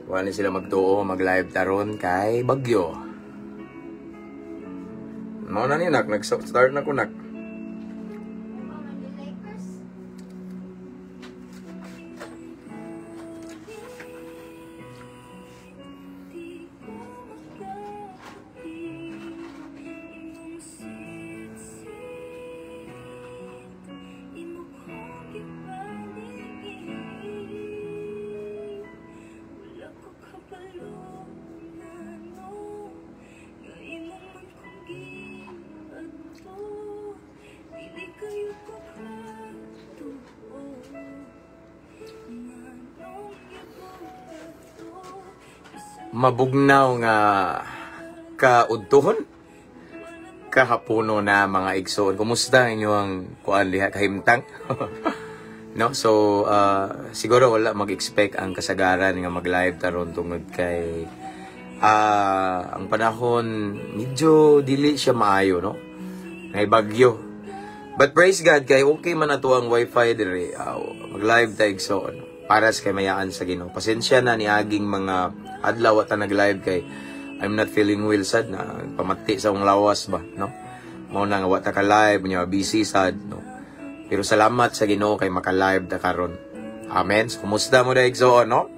Wala sila magtuo, mag-live taron kay Bagyo. Mao na ni nak, nag-start na ko nak. Mabugnaw nga kaudtohon kahapuno na mga igsoon. Kumusta inyo ang kuan liha kahimtang? No, so siguro wala mag-expect ang kasagaran nga mag-live taron tungod kay ang panahon medyo dili siya maayo, no? Ngay bagyo. But praise God kay okay man ato ang wifi dire. Mag-live ta igsoon para sa kay mayaan sa Ginoo. Pasensya na ni aging mga adlaw ta nag-live kay I'm not feeling well sad na pamati sa akong lawas ba, no? Mao na nga wa ta ka live nya busy sad, no? Pero salamat sa Ginoo kay maka-live ta karon. Amen. So, kumusta mo da igsoon, no?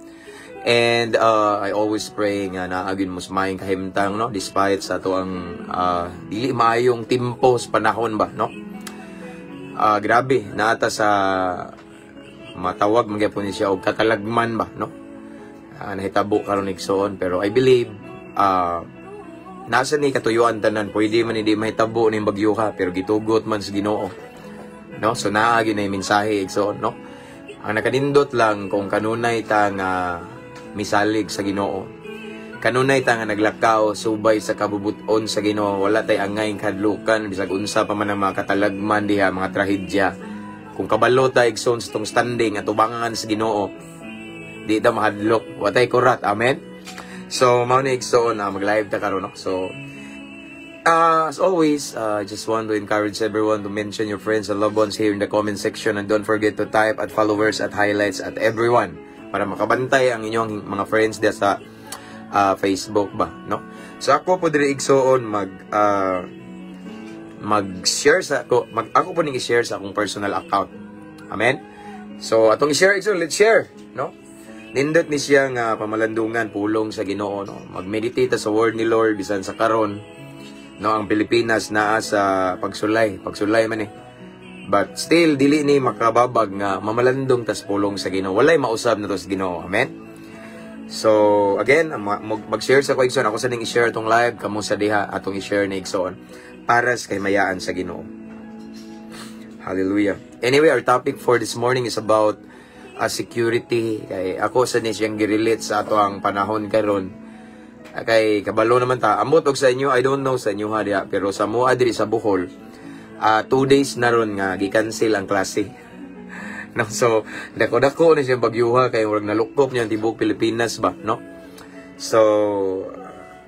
And I always pray nga naagin mo sumayong kahimtang, no? Despite sa to ang dili maayong timpo sa panahon ba, no? Grabe naata sa matawag magyapon siya og katalagman ba, no? Nahitabo karon igsoon, pero I believe nasa ni katuyuan tanan, pwede man hindi mahitabo ning bagyo ka pero gitugot man sa Ginoo, no? So naagi na yung mensahe igsoon, no? Ang nakadindot lang kung kanunay ta nga misalig sa Ginoo, kanunay ta nga naglakaw subay sa kabubuton sa Ginoo, wala tay angay kadlukan bisag unsa pa man ang mga katalagman diha, mga trahedya. Kung kabalo ta igsoon sa tong standing at ubangan sa Ginoo, di ta mahadlok, watay kurat. Amen. So mao ni igsoon mag-live ta karon, no? So as always, just want to encourage everyone to mention your friends and loved ones here in the comment section, and don't forget to type at followers at highlights at everyone para makabantay ang inyong mga friends diya sa Facebook ba, no? So ako po diri igsoon mag-share sa ako po ning i-share sa akong personal account. Amen. So atong i-share igsoon, let's share, no? Nindot ni siya nga pamalandungan pulong sa Ginoo, no? Mag-meditate sa word ni Lord bisan sa karon, no? Ang Pilipinas naa sa pagsulay man eh. But still dili ni makababag nga mamalandong tas pulong sa Ginoo. Walay mausab na to sa Ginoo. Amen. So again, mag-share sa ko igsoon, ako sa ning i-share tong live kamo sa diha atong i-share ni igsoon para sa kay mayaan sa Ginoo. Hallelujah. Anyway, our topic for this morning is about security. Kay ako sa ni siyang girelate sa ato ang panahon karon. Kay kabalo naman ta. Amot og sa inyo, I don't know sa inyo ha diha, pero sa mo diri sa Bohol, 2 days na ron nga gi-cancel ang klase. No, so dako-dako na siya bagyuha kay murag nalukop niya ang tibok Pilipinas ba, no? So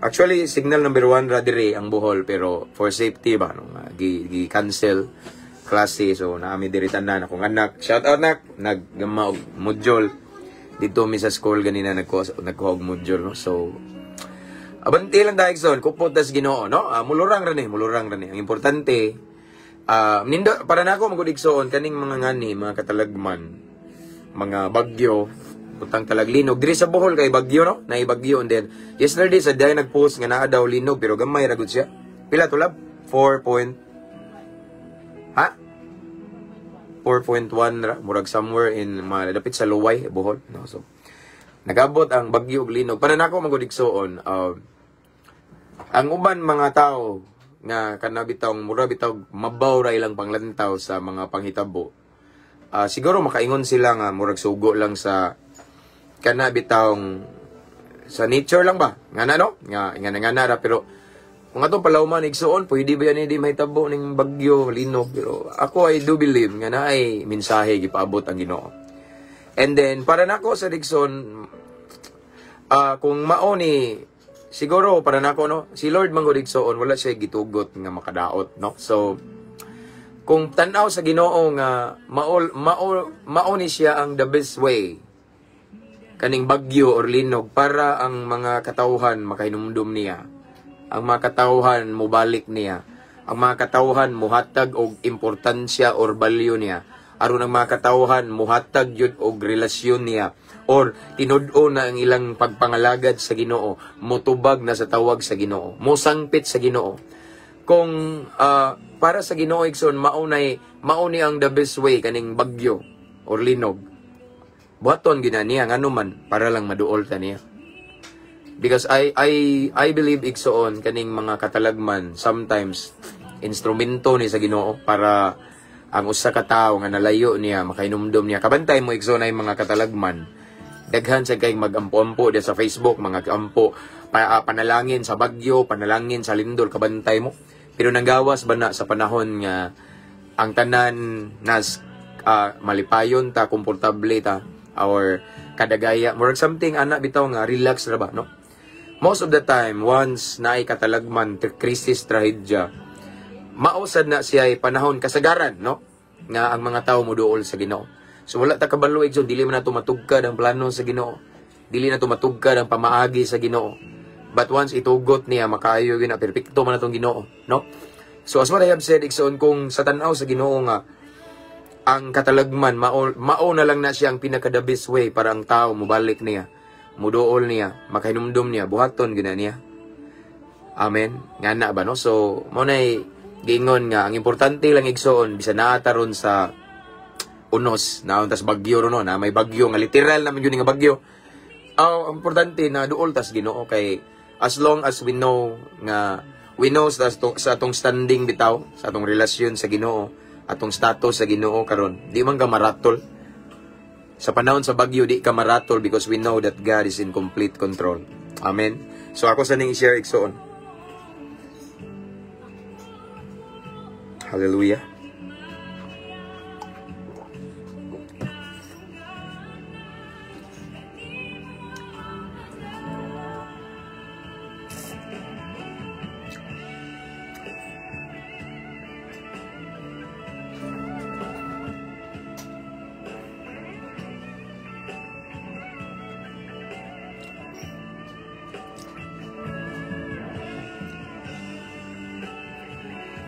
actually signal number 1 ra diri ang Bohol, pero for safety ba, no, gi-cancel klase. So naami diri tanan akong anak, shout out nak, naggama og module dito mi sa school ganina, nagkuha og module, no? So abanti lang dahil son kupot tas Ginoo, no? Mulurang ra ni ang importante nindo para nako magudigsoon kaning mga ngani, mga katalagman, mga bagyo, butang talaglinog diri sa Bohol kay bagyo, no? Nay bagyo, and then yesterday sa day nagpost nga naa daw linog pero gamay ra gud siya. Pila tulab? 4.1 ra, murag somewhere in malapit sa Luway, Bohol, no? So nagabot ang bagyo og linog. Para nako magudigsoon, ang uban mga tao nga kanabitaw mura bitaw mabaw ra ilang panglantaw sa mga panghitabo, siguro makaingon sila nga murag sugo lang sa kanabitaw sa nature lang ba nga na, no? nga ra, pero kung atong palawman igsoon pwede ba yan hindi mahitabo ning bagyo linog. Pero ako I do believe nga na ay mensahe gipaabot ang Ginoo. And then para nako sa Digson, kung mao ni siguro para nako, no, si Lord mangudigsoon wala siya gitugot nga makadaot, no? So kung tan-aw sa Ginoo nga mao ni siya ang the best way kaning bagyo or linog para ang mga katawhan makahinumdum niya. Ang mga katawhan mubalik niya. Ang mga katawhan muhatag og importansya or value niya. Aron ang mga katawhan muhatag yun og relasyon niya or tinud-o na ang ilang pagpangalagad sa Ginoo, motubag na sa tawag sa Ginoo, mosangpit sa Ginoo. Kung para sa Ginoo igsoon mauni ang the best way kaning bagyo or linog. Buhaton gina niya ngano man para lang maduol ta niya. Because I believe igsoon kaning mga katalagman sometimes instrumento ni sa Ginoo para ang usa ka tawo nga nalayo niya makainumdum niya. Kabantay mo igsoon ay mga katalagman. Daghan sa kay magampo-ampo diya sa Facebook, mga kampo panalangin sa bagyo, panalangin sa lindol, kabantay mo. Pero nanggawas ba na sa panahon nga ang tanan nas malipayon ta, komportable ta, or kadagaya, more something ana bitaw nga relax ra ba, no? Most of the time, once naay katalagman, krisis, trahedya, mausad na siya ay panahon kasagaran, no? Nga ang mga tao moduol sa Ginoo. So wala ta kabalo igsoon, dili man nato matugkad ang plano sa Ginoo. Dili nato matugkad ang pamaagi sa Ginoo. But once itugot niya, makaayo gyud na perpekto man natong Ginoo, no? So as what I have said, igsoon kung sa tan-aw sa Ginoo nga ang katalagman mao na lang na siya ang pinaka the best way para ang tao mobalik niya, muduol niya, makahinumdum niya, buhaton gina niya. Amen. Ngana ba, no? So mo nay gingon nga ang importante lang igsoon bisan naata ron sa unos na tas bagyo ron, no? Na may bagyo nga literal naman yun nga bagyo. Ang importante na duol tas Ginoo kay as long as we know sa atong standing bitaw, sa atong relasyon sa Ginoo, atong status sa Ginoo karon, di man ka maratol. Sa panahon sa bagyo di ka maratol because we know that God is in complete control. Amen. So ako sa ning i-share igsoon. Hallelujah.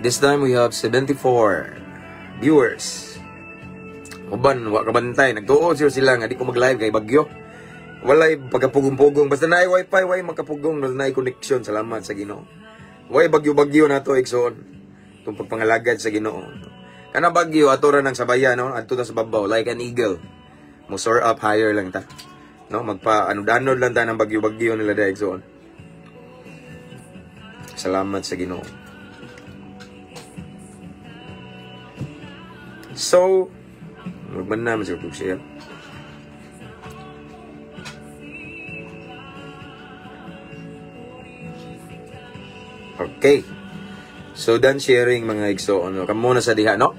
This time we have 74 viewers. Uban, wa kabantay. Nagtuo sila nga di ko mag-live kay bagyo. Walay pagkapugong-pugong. Basta naay wifi, way makapugong, naay connection. Salamat sa Ginoo. Way bagyo-bagyo na to, igsoon. Itong pagpangalagad sa Ginoo. Kana bagyo, atura ng sabaya, no? Adto ta sa babaw, like an eagle. Mo soar up higher lang ta. No? Magpa-anod lang ta ng bagyo-bagyo nila da, igsoon. Salamat sa Ginoo. So, magmanam sa YouTube siya. Okay. So, done sharing mga igsoon. No? Kamo na sa diha, no?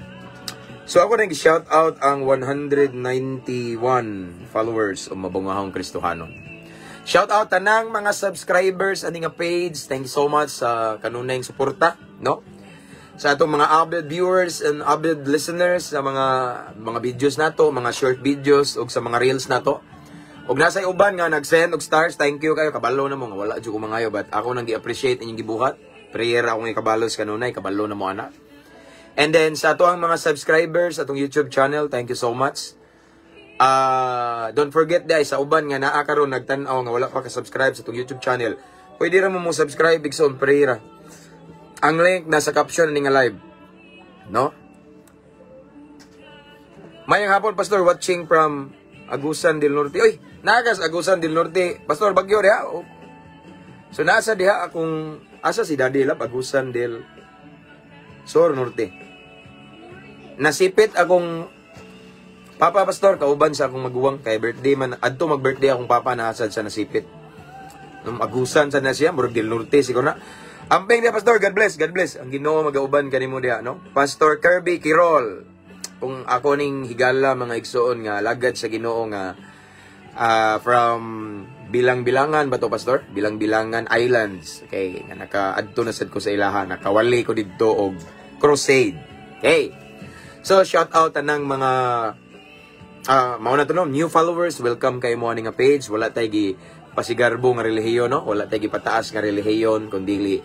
So, ako nag-shout out ang 191 followers o mabungahong Kristohanon. Shout out tanang mga subscribers ani nga page. Thank you so much sa kanunayng suporta, no? Sa atong mga avid viewers and avid listeners sa mga videos nato, mga short videos ug sa mga reels nato. Ug nasay uban nga nag-send og stars, thank you kayo, kabalo na mo nga wala jud ko mangayo, but ako nang gi-appreciate inyong gibuhat. Prayer ako nga kabalos kanunay, kabalo na mo ana. And then sa ato ang mga subscribers atong YouTube channel, thank you so much. Don't forget guys, sa uban nga naa karon nagtan-aw nga wala pa ka-subscribe sa atong YouTube channel. Pwede ra mo subscribe igsoon prayer. Ang link nasa caption ni nga live. No? Mayang hapon, Pastor, watching from Agusan del Norte. Oy, nagas Agusan del Norte. Pastor, bagyo diha. Oh. So, nasa diha akong, asa si Daddy Lab, Agusan del Sur Norte. Nasipit akong Papa, Pastor, kauban sa akong maguwang kay birthday man. Adto mag-birthday akong Papa, nasad sa nasipit. Agusan sa na siya, Murag del Norte, siguro na. Amping dia Pastor, God bless, God bless. Ang Ginoo magauban kanimo diha, no? Pastor Kirby Kirol. Kung ako ning higala mga igsoon nga lagad sa Ginoo nga from Bilang-Bilangan ba to, Pastor? Bilang-Bilangan Islands. Okay, nga nakaadto na sad ko sa ilaha, nakawali ko didto og crusade. Okay. So shout out tanang mga mao na to no, new followers, welcome kay mo ani nga page. Wala tay gi pasigarbo nga relihiyon, no? Wala tay gi pataas nga relihiyon kundi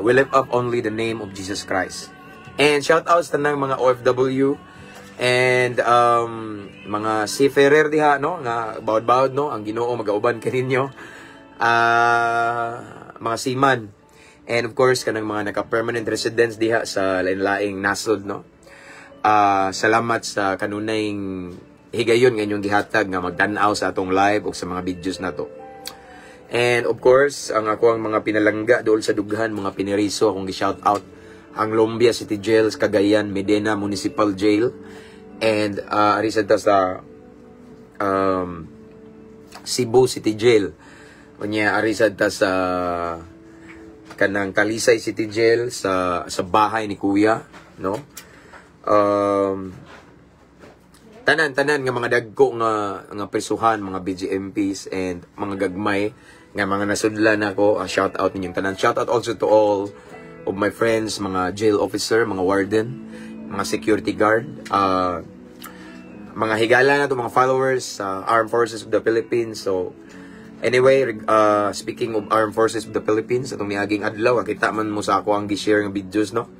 we lift up only the name of Jesus Christ. And shout outs tanang mga OFW and mga seafarer diha, no, nga bawod-bawod, no, ang Ginoo magauban kaninyo, mga seaman, and of course kanang mga naka-permanent residents diha sa lain-laing nasod, no. Salamat sa kanunayng higayon nga inyong gihatag nga magtan-aw sa atong live o sa mga videos na to. And of course ang ako ang mga pinalangga dool sa dughan, mga piniriso akong gi-shout out ang Lumbia City Jail, Cagayan, Medina Municipal Jail, and arisad ta sa Cebu City Jail. Unya arisad ta sa kanang Talisay City Jail sa bahay ni Kuya, no? Tanan nga mga dagko nga prisuhan, mga BGMPs and mga gagmay nga mga nasudlan ako, shout out ninyong tanan. Shout out also to all of my friends, mga jail officer, mga warden, mga security guard, mga higala na to, mga followers sa Armed Forces of the Philippines. So anyway, speaking of Armed Forces of the Philippines, atong niaging adlaw kita man mo sa ako ang gi-share nga videos, no,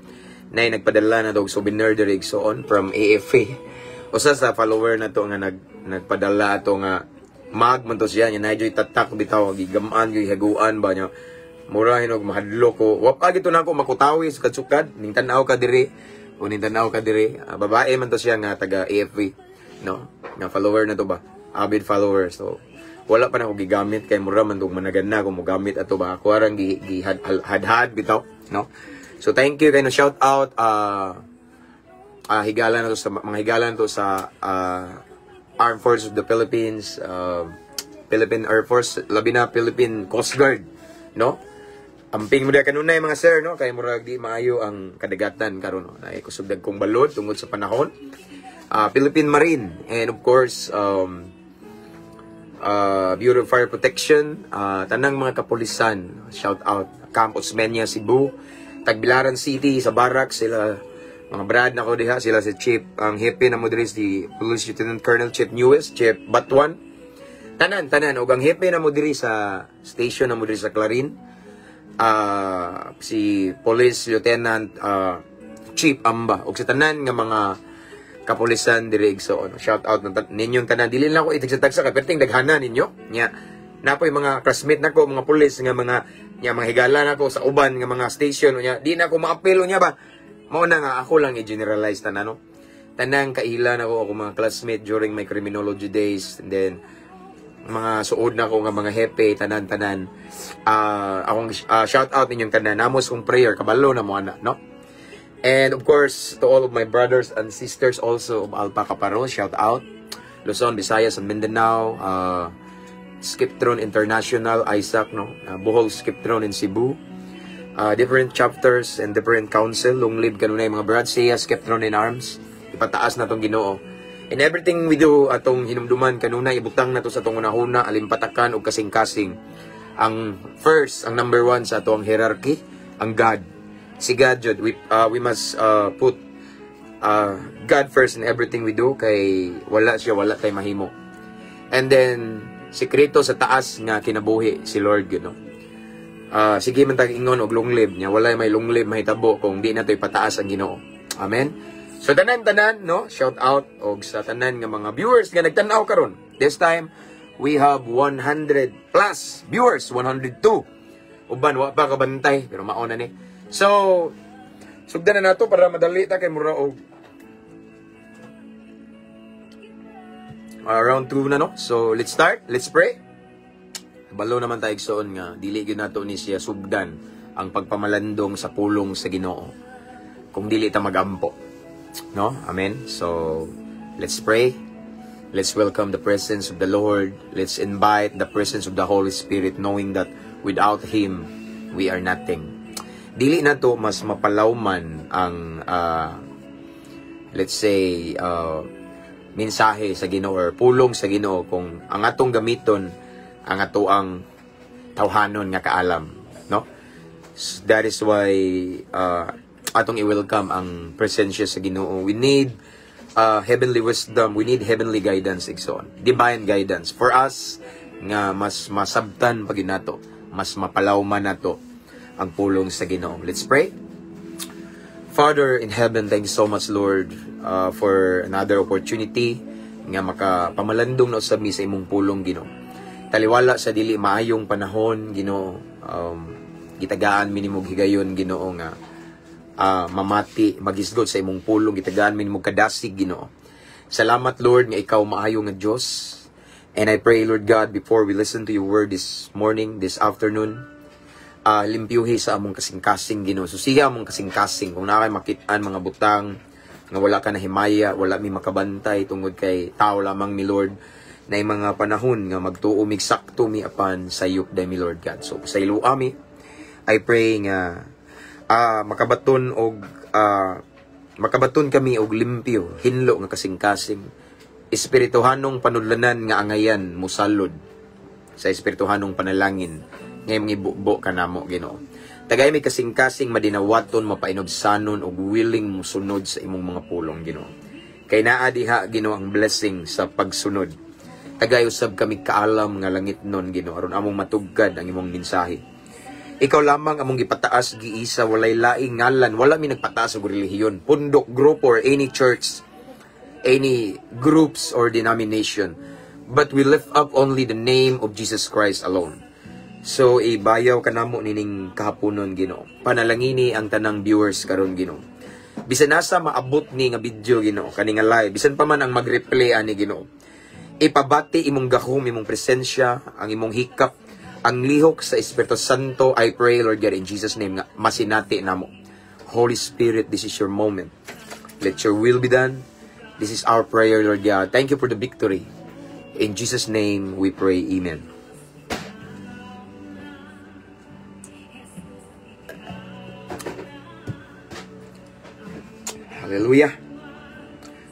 nay nagpadala na dog souvenir diri so on from AFA. Usa sa follower na to nga nagpadala ato nga mag man to siya nya nadyoy tatak bitaw gigamaan gyud haguan ba nya mura hinog mahadlo ko wa pa gito nako makutawi sa katsukad ning tan-aw ka diri o ning tan-aw ka diri, babae man to siya nga taga AFA, no, nga follower na to ba, avid follower. So wala pa na ako gigamit kay mura man tong managan na ko mo gamit ato ba ako arang hadhad bitaw, no. So thank you kay no shout out higala na to sa mga higala na to sa Armed Forces of the Philippines, Philippine Air Force, labi na Philippine Coast Guard, no. Amping mo da kanunay mga sir, no, kay murag di maayo ang kadagatan karon, no, na kusog dagkong balod tungod sa panahon. Philippine Marine, and of course Bureau of Fire Protection, tanang mga kapulisan, shout out. Camp Osmeña, Cebu, Tagbilaran City, sa Barracks, sila mga brad na ko diha, sila si Chief, ang hepe na mo diri si Police Lieutenant Colonel Chief Newes, Chief Batuan, tanan, ug ang hepe na mo diri sa station na mo diri sa Clarin, si Police Lieutenant Chief Amba, ug sa tanan nga mga kapulisan diri so shout out ninyong tanan, dili lang ko itig-tagsa kay perting daghana ninyo nya napoy mga classmate nako, mga pulis nga mga higala nako sa uban nga mga station nya di na ko maapelo nya ba, mao na nga ako lang i-generalize tanan, no, tanang kaila nako ako mga classmate during my criminology days, and then mga suod na ko nga mga hepe tanan akong shout out ninyong tanan, namos kong prayer kabalo na mo ana, no. And of course to all of my brothers and sisters also of Alpaca Paro, shout out Luzon, Visayas and Mindanao, Skiptron International, Isaac, no, Bohol Skiptron in Cebu, different chapters and different council, long live kanunay mga brad siya Skiptron in arms, ipataas na tong Ginoo. And everything we do atong hinumduman kanunay ibutang na to sa tong unahuna, alimpatakan og kasing-kasing. Ang first, ang number one sa atong hierarchy, ang God. Si God jud, we must put God first in everything we do, kay wala tay mahimo. And then sikreto sa taas nga kinabuhi si Lord, you know. Sige man tag ingon og long live nya, wala may long live mahitabo kung di na toy pataas ang Ginoo. Amen. So tanan, no, shout out og sa tanan nga mga viewers nga nagtan-aw karon. This time we have 100 plus viewers, 102. Uban wa pa kabantay pero mao na ni. So sugdan na nato para madali ta kay mura og round 2 na, no. So let's start, let's pray. Balo naman tayo igsoon nga dili gyud nato ni siya sugdan ang pagpamalandong sa pulong sa Ginoo kung dili ta magampo, no. Amen. So let's pray. Let's welcome the presence of the Lord. Let's invite the presence of the Holy Spirit, knowing that without Him we are nothing. Dili na to mas mapalawman ang let's say mensahe sa Ginoo or pulong sa Ginoo kung ang atong gamiton ang ato ang tawhanon nga kaalam, no. So that is why atong i-welcome ang presensya sa Ginoo. We need heavenly wisdom, we need heavenly guidance, igsoon. Divine guidance for us nga mas masabtan pag nato, mas mapalawman nato ang pulong sa Ginoo. Let's pray. Father in heaven, thank you so much, Lord, for another opportunity nga makapamalandong na usab mi sa imong pulong, Ginoo. Taliwala sa dili maayong panahon, Ginoo, gitagaan mi nimog higayon, Ginoo, nga mamati, magisgod sa imong pulong, gitagaan mi nimog kadasig, Ginoo. Salamat, Lord, nga ikaw maayo nga Dios. And I pray, Lord God, before we listen to your word this morning, this afternoon, limpyuhi sa among kasing-kasing, Ginoo. So siya among kasing-kasing kung nakay makitaan mga butang nga wala ka na himaya, wala mi makabantay tungod kay tao lamang mi, Lord, na yung mga panahon nga magtuo migsakto mi apan sayop day mi, Lord God. So sa ilo ami, I pray nga makabaton kami og limpyo, hinlo nga kasing-kasing, espirituhanong panudlanan nga angayan musalod sa espirituhanong panalangin ngayong ibubo ka namo, Ginoo. Tagay may kasing-kasing madinawaton, mapainobsanon og willing musunod sa imong mga pulong, Ginoo. Kay naa diha, Ginoo, ang blessing sa pagsunod. Tagay usab kami kaalam nga langit nun, Ginoo, aron among matugkad ang imong mensahe. Ikaw lamang among gipataas, giisa, walay laing ngalan, wala mi nagpataas og relihiyon, pundok, group, or any church, any groups or denomination. But we lift up only the name of Jesus Christ alone. So, ibayaw ka namo nining kahaponon, Ginoo. Panalangini ang tanang viewers karon, Ginoo. Bisan nasa maabot ni nga video, Ginoo, kani nga live, bisan pa man ang mag-replay ani, Ginoo. Ipabati imong gahom, imong presensya, ang imong hikap, ang lihok sa Espiritu Santo. I pray, Lord God, in Jesus' name, nga masinati namo. Holy Spirit, this is your moment. Let your will be done. This is our prayer, Lord God. Thank you for the victory. In Jesus' name we pray. Amen. Hallelujah.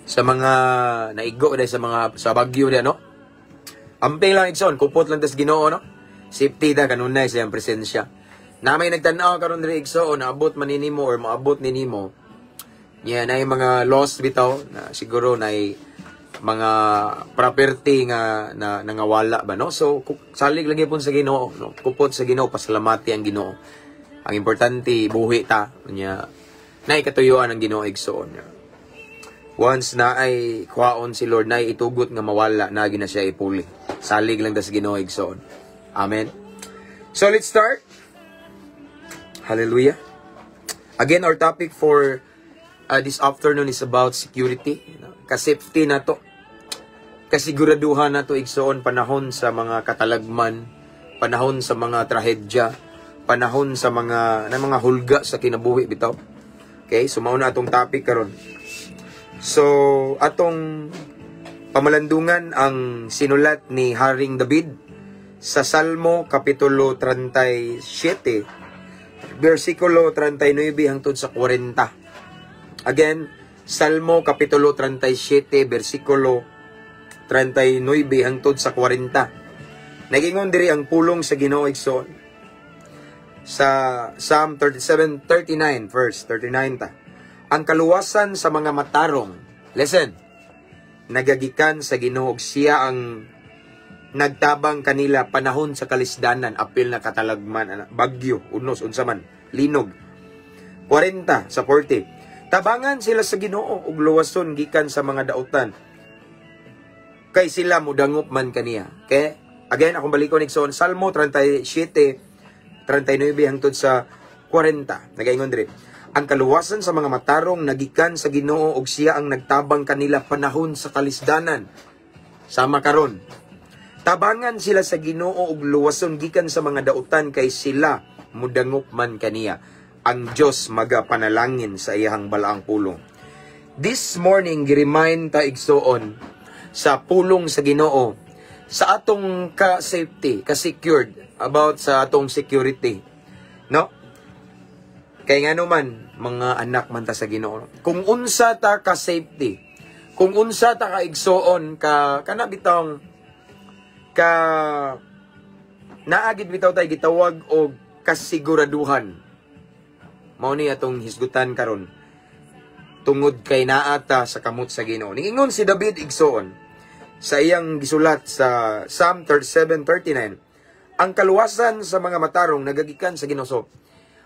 Sa mga naigo dahil sa bagyo dahil, no? Amping lang igsoon, kupot lang tas Ginoo, no? Safety da, kanunay sa iyang presensya. Na may nagtanaw karon diri igsoon, naabot maninimo or maabot ninimo. Yan ay mga lost bitaw, na siguro na mga property nga nangawala ba, no? So, salig lagi po sa Ginoo, no? Kupot sa Ginoo, pasalamati ang Ginoo. Ang importante, buhi ta. Nya, na ikatuyuan ang Ginoo igsoon. Once na ay kuhaon si Lord, na itugot nga mawala, na gina siya ipuli. Salig lang das Ginoo igsoon. Amen. So let's start. Hallelujah. Again, our topic for this afternoon is about security. Ka-safety na to. Kasiguraduhan na to igsoon, panahon sa mga katalagman, panahon sa mga trahedya, panahon sa mga hulga sa kinabuhi bitaw. Okay, so mauna atong topic karon. So, atong pamalandungan ang sinulat ni Haring David sa Salmo Kapitulo 37, versikulo 39 hangtod sa 40. Again, Salmo Kapitulo 37, versikulo 39 hangtod sa 40. Nagingon diri ang pulong sa Ginoo igsoon. Sa Psalm 37:39, verse 39 ta. Ang kaluwasan sa mga matarong, listen, nagagikan sa Ginoo, siya ang nagtabang kanila panahon sa kalisdanan, apil na katalagman, bagyo, unos, unsaman, linog. 40 sa 40. Tabangan sila sa Ginoo ug luwason gikan sa mga dautan, kay sila mudangop man kaniya. Okay? Again, akong balikon igsoon, Salmo 37, 39 hangtod sa 40. Nagaingon diri. Ang kaluwasan sa mga matarong nagikan sa Ginoo ug siya ang nagtabang kanila panahon sa kalisdanan. Sama karon. Tabangan sila sa Ginoo ug luwason gikan sa mga dautan, kay sila mudangop man kaniya. Ang Dios magapanalangin sa iyang balaang pulong. This morning gi-remind ta igsoon sa pulong sa Ginoo, sa atong ka-safety, ka-secured, about sa atong security. No? Kay nga naman, mga anak man ta sa Ginoo. Kung unsa ta ka-safety, kung unsa ta ka-igsoon, kana bitong, naagid bitaw tayo gitawag o kasiguraduhan. Mao ni atong hisgutan karon. tungod kay naata sa kamot sa Ginoo. Ningingon si David igsoon sa iyang gisulat sa Psalm 37:39, ang kaluwasan sa mga matarong nagagikan sa Ginoo. So,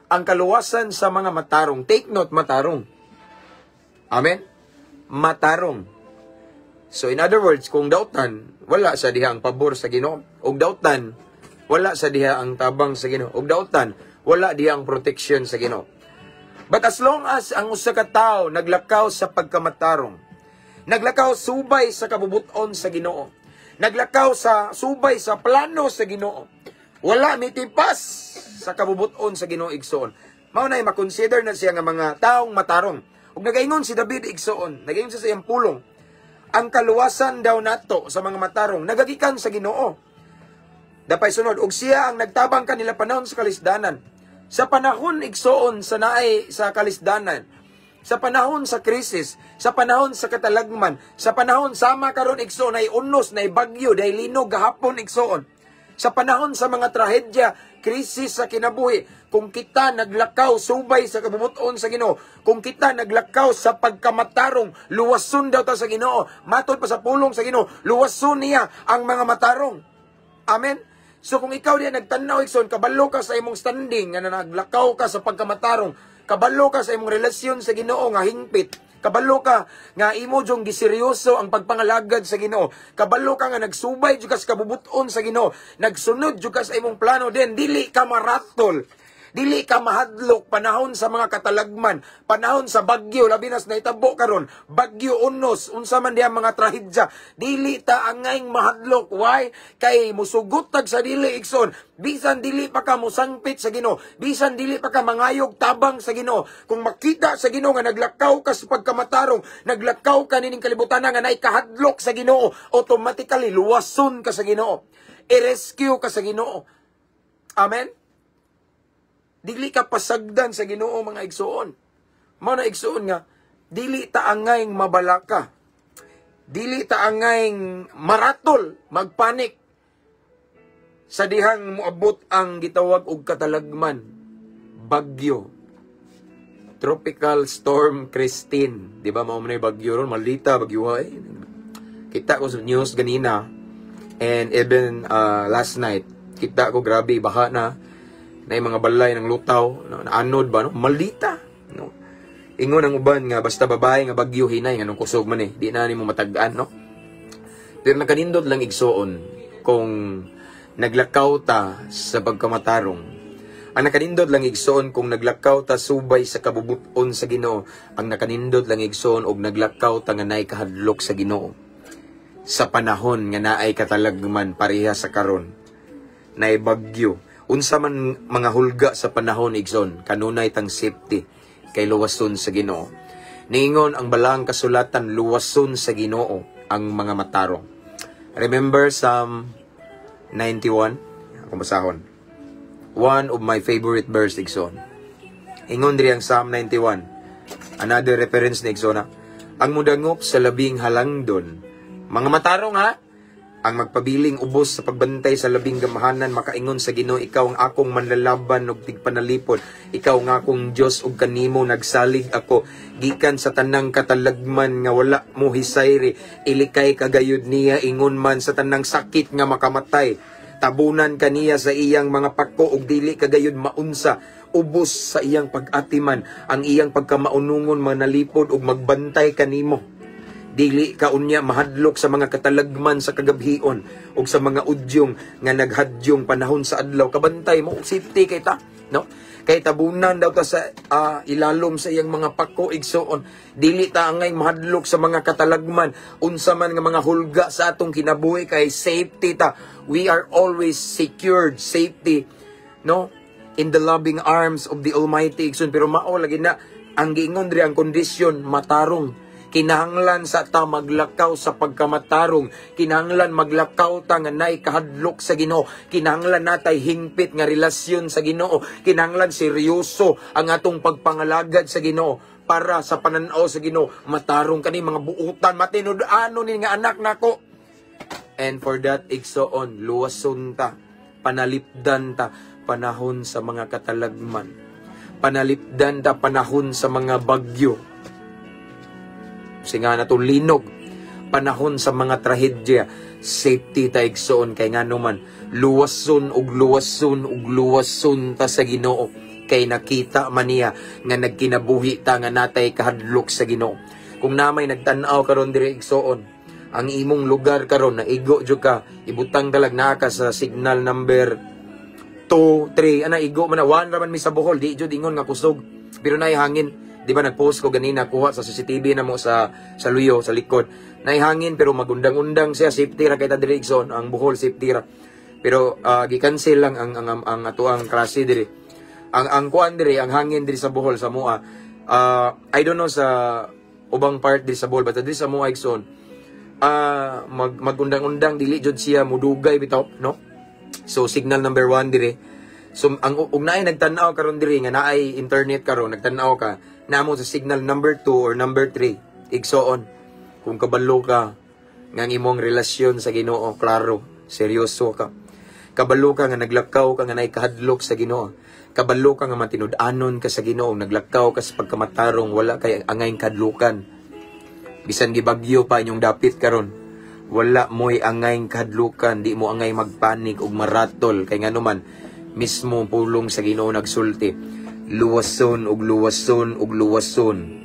ang kaluwasan sa mga matarong, take note, matarong. Amen? Matarong. So in other words, kung dautan, wala sa diha ang pabor sa Ginoo. Og dautan, wala sa diha ang tabang sa Ginoo. Og dautan, wala diha ang protection sa Ginoo. But as long as ang usa ka tawo naglakaw sa pagkamatarong, naglakaw subay sa kabubuton sa Ginoo, naglakaw sa subay sa plano sa Ginoo, wala mitipas sa kabubuton sa Ginoo igsoon, mao na makonsider na siya nga mga taong matarong. Ug nagaingon si David igsoon, nagaingon siya sa iyang pulong, ang kaluwasan daw nato sa mga matarong nagagikan sa Ginoo. Dapay sunod, ug siya ang nagtabang kanila panahon sa kalisdanan. Sa panahon igsoon sa naay sa kalisdanan, sa panahon sa krisis, sa panahon sa katalagman, sa panahon sama karon igsoon ay unos, na bagyo, dahil linog gahapon igsoon. Sa panahon sa mga trahedya, krisis sa kinabuhi, kung kita naglakaw subay sa kabubuton sa Ginoo, kung kita naglakaw sa pagkamatarong, luwason daw ta sa Ginoo. Matod pa sa pulong sa Ginoo, luwason niya ang mga matarong. Amen. So kung ikaw diya nagtanaw igsoon, kabalo ka sa imong standing nga naglakaw ka sa pagkamatarong, kabalo ka sa imong relasyon sa Ginoo nga hingpit, kabalo ka nga imo jong giseryoso ang pagpangalagad sa Ginoo, kabalo ka nga nagsubay jud ka sa kabubuton sa Ginoo, nagsunod jud ka sa imong plano, den dili ka maratol, dili ka mahadlok panahon sa mga katalagman, panahon sa bagyo, labi nas naitabo karon, bagyo unos, unsa man diha mga trahedya, dili ta angayng mahadlok. Why? Kay musugot tag sa dili igsoon, bisan dili pa ka musangpit sa Ginoo, bisan dili pa ka mangayog tabang sa Ginoo. Kung makita sa Ginoo nga naglakaw ka sa pagkamatarong, naglakaw ka nining kalibutan nga nay kahadlok sa Ginoo, automatically luwason ka sa Ginoo, i-rescue ka sa Ginoo. Amen. Dili ka pasagdan sa Ginoo mga igsoon. Mao na igsoon nga dili ta angayng mabalaka. Dili ta angayng maratol, magpanik sa dihang moabot ang gitawag og katalagman, bagyo. Tropical Storm Christine, di ba mao man bagyo ron, malita bagyo ay. Kita ko sa news ganina, and even last night, kita ko grabe baha na mga balay ng lutaw, naanod ba, no? Malita, no? Ingon ang uban nga, basta babae nga bagyo hinay, nga nung kusog man di na ni mo matagaan, no? Pero nakanindot lang igsoon, kung naglakaw ta sa pagkamatarong. Ang nakanindot lang igsoon, kung naglakaw ta subay sa kabubuton sa Ginoo, ang nakanindot lang igsoon, og naglakaw ta nga naay kahadlok sa Ginoo. Sa panahon nga naay katalagman pareha sa karon, naay bagyo, unsa man mga hulga sa panahon igsoon, kanunay tang safety kay luwason sa Ginoo. Niingon ang balang kasulatan, luwason sa Ginoo ang mga matarong. Remember Psalm 91? Akong basahon. One of my favorite verse igsoon. Ingon diri ang Psalm 91. Another reference ni igsoon. Ang mudangop sa labing halangdon. Mga matarong ha, ang magpabiling ubos sa pagbantay sa labing gamahanan, makaingon sa Ginoo, ikaw ang akong manlalaban ug tigpanalipod, ikaw ang akong Dios ug kanimo nagsalig ako gikan sa tanang katalagman nga wala mo hisayri, ilikay kagayud niya ingon man sa tanang sakit nga makamatay, tabunan kaniya sa iyang mga pako ug dili kagayud maunsa, ubos sa iyang pag-atiman ang iyang pagkamaunungon manalipod ug magbantay kanimo. Dili ka unya mahadlok sa mga katalagman sa kagabhion ug sa mga udyong nga naghadyong panahon sa adlaw. Kabantay mo, safety kay ta, no? Kay tabunan daw ta sa ilalom sa iyang mga pako igsoon. Dili ta angay mahadlok sa mga katalagman, unsa man nga mga hulga sa atong kinabuhi, kay safety ta. We are always secured, safety, no? In the loving arms of the Almighty igsoon. Pero mao lagi na ang giingon diri ang kondisyon, matarong. Kinahanglan sa ta maglakaw sa pagkamatarong, kinahanglan maglakaw ta nga nay kahadlok sa Ginoo, kinahanglan natay hingpit nga relasyon sa Ginoo, kinahanglan seryoso ang atong pagpangalagad sa Ginoo para sa pananaw sa Ginoo. Matarong kani mga buutan, matinud-ano ni nga anak nako. And for that igsoon, luwason ta, panalipdan ta panahon sa mga katalagman, panalipdan ta panahon sa mga bagyo. Singa na to linog. Panahon sa mga trahedya, safety ta igsoon kay ngano man luwason ug luwason ta sa Ginoo kay nakita man niya nga nagkinabuhi ta nga natay kahadlok sa Ginoo. Kung namay nagtan-aw karon diri igsoon, ang imong lugar karon na igo jud ka, ibutang dalag naa ka sa signal number 2, 3, ana igo man na 1 ra man mi sa Bohol, di jud ingon nga kusog. Pero nay hangin. Di ba nag-post ko ganina, kuha sa CCTV na mo sa Luyo, sa likod. Naihangin pero magundang-undang siya, safety ra kay ta diri igsoon, ang Bohol safety ra. Pero gi-cancel lang ang atuang klase diri. Ang kuan diri, ang hangin diri sa Bohol sa Moa. I don't know sa ubang part diri sa Bohol, but diri sa Moa igsoon, magundang-undang dili jud siya mudugay bitaw, no? So signal number 1 diri. So ang naay nagtan-aw karon diri nga naay internet karon, nagtan-aw ka namo sa signal number 2 or number 3 igsoon kung kabalo ka nga imong relasyon sa Ginoo, klaro, seryoso ka, kabalo ka nga naglakaw ka nga nay kahadlok sa Ginoo, kabalo ka nga matinud-anon ka sa Ginoo, naglakaw ka sa pagkamatarong, wala kay angay kahadlukan, bisan gibagyo pa inyong dapit karon, wala mo'y angay kahadlukan, di mo angay magpanik ug maratol kay ngano man mismo pulong sa Ginoo nagsulti. Luwason ug luwason ug luwason,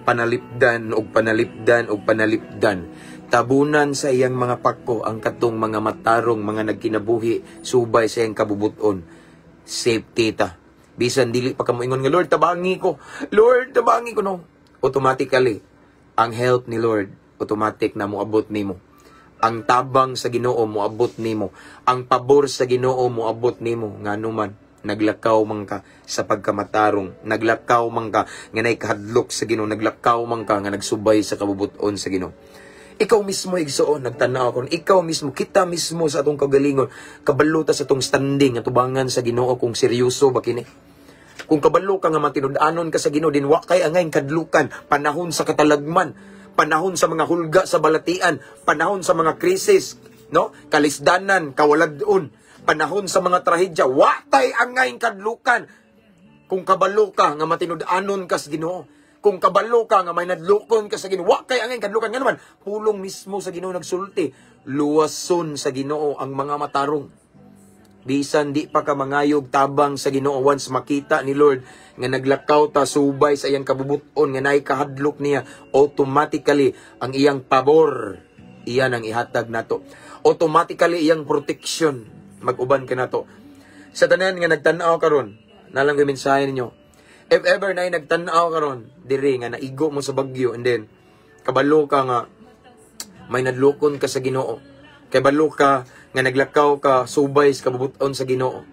panalipdan ug panalipdan ug panalipdan, tabunan sa iyang mga pako ang katong mga matarong mga nagkinabuhi subay sa iyang kabubuton. Safety ta, bisan dili pa ka moingon nga Lord tabangi ko, no, automatically ang help ni Lord automatic na moabot nimo. Ang tabang sa Ginoo moabot nimo, ang pabor sa Ginoo moabot nimo. Ngano man naglakaw man ka sa pagkamatarong, naglakaw man ka nga nay kahadlok sa Ginoo, naglakaw man ka nga nagsubay sa kabubuton sa Ginoo. Ikaw mismo igsoon nagtanaw kon, ikaw mismo, kita mismo sa atong kagalingon, kabalo ta sa atong standing atubangan sa Ginoo kung seryoso ba kini. Kung kabalo ka nga matinud-anon ka sa Ginoo, din wa kay angay kadlukan, panahon sa katalagman, panahon sa mga hulga sa balatian, panahon sa mga krisis, no? Kalisdanan, kawaladon, panahon sa mga trahedya, watay angay kadlukan. Kung kabalo ka nga matinud-anon ka sa Ginoo, kung kabalo ka nga may nadlukon ka sa Ginoo, wa kay angay kadlukan nga naman. Pulong mismo sa Ginoo nagsulti, luwason sa Ginoo ang mga matarong. Bisan di pa ka mangayog tabang sa Ginoo, once makita ni Lord nga naglakaw ta subay sa iyang kabubuton nga nay kahadlok niya, automatically ang iyang pabor iyan ang ihatag nato. Automatically iyang protection mag-uban ka na to. Sa tanan nga nagtanaw karon, nalang ko mensahe ninyo. If ever na nagtanaw karon, diri nga naigo mo sa bagyo, and then kabalo ka nga may nadlukon ka sa Ginoo. Kabalo ka nga naglakaw ka subay sa kabubuton sa Ginoo.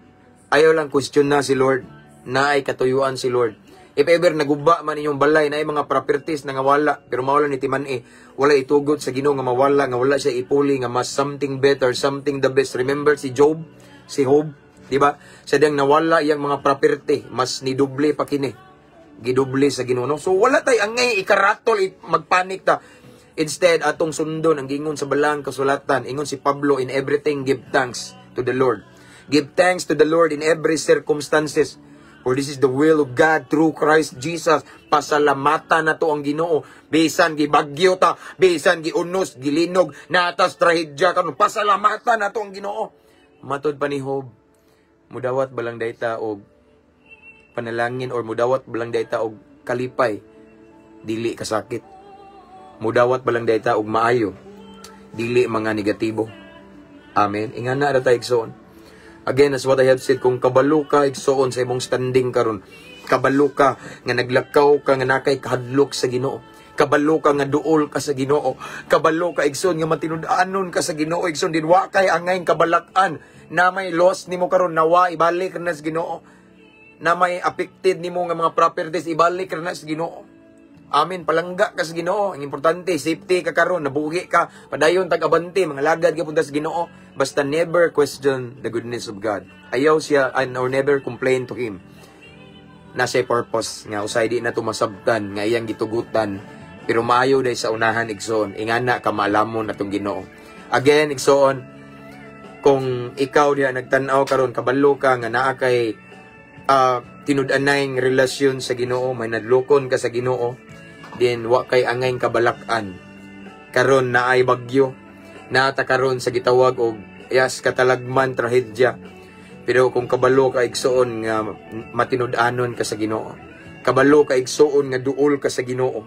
Ayaw lang question na si Lord, na ay katuyuan si Lord. If ever naguba man inyong balay na ay mga properties na nga wala, pero mawala ni timan wala itugot sa Ginoo nga mawala, nga wala siya ipuli, nga mas something better, something the best. Remember si Job, si Job, di ba? Sa diyang nawala iyang mga property, mas nidoble pa kini. Gidoble sa Ginoo. No? So wala tay angay ikaratol, magpanik ta. Instead, atong sundon ang gingon sa balang kasulatan, ingon si Pablo, in everything give thanks to the Lord. Give thanks to the Lord in every circumstances. For this is the will of God through Christ Jesus. Pasalamatan na to ang Ginoo. Bisan gibagyo ta, bisan giunos, gilinog, natas trahedya karon. Pasalamatan na to ang Ginoo. Matod pa ni Job, mudawat balang dayta og panalangin or mudawat balang dayta og kalipay, dili kasakit. Mudawat balang dayta og maayo, dili mga negatibo. Amen. Ingana ra ta igsoon. Again, as what I have said, kung kabalo ka igsoon sa imong standing karon, kabalo ka nga naglakaw ka nga nakay kahadlok sa Ginoo, kabalo ka nga duol ka sa Ginoo, kabalo ka igsoon nga matinud-anon ka sa Ginoo, igsoon din wa kay angay kabalak-an na may loss nimo karon, nawa ibalik na sa Ginoo, na may affected nimo nga mga properties, ibalik na sa Ginoo. Amen, palangga ka sa Ginoo. Ang importante, safety ka karon, nabuhi ka, padayon tag-abante, mga lagad ka punta sa Ginoo. Basta never question the goodness of God. Ayaw siya, or never complain to Him. Nasa purpose, nga usay di na tumasabtan, nga iyang gitugutan, pero maayo day sa unahan igsoon, ingana ka maalamon atong Ginoo. Again, igsoon, kung ikaw diya nagtan-aw karon, kabalo ka nga naa kay tinud-anay relasyon sa Ginoo, may nadlukon ka sa Ginoo, Then wa kay angay kabalakan. Karon na ay bagyo. Naata karon sa gitawag og yas katalagman trahedya. Pero kung kabalo ka igsoon nga matinud-anon ka sa Ginoo. Kabalo ka igsoon nga duol ka sa Ginoo.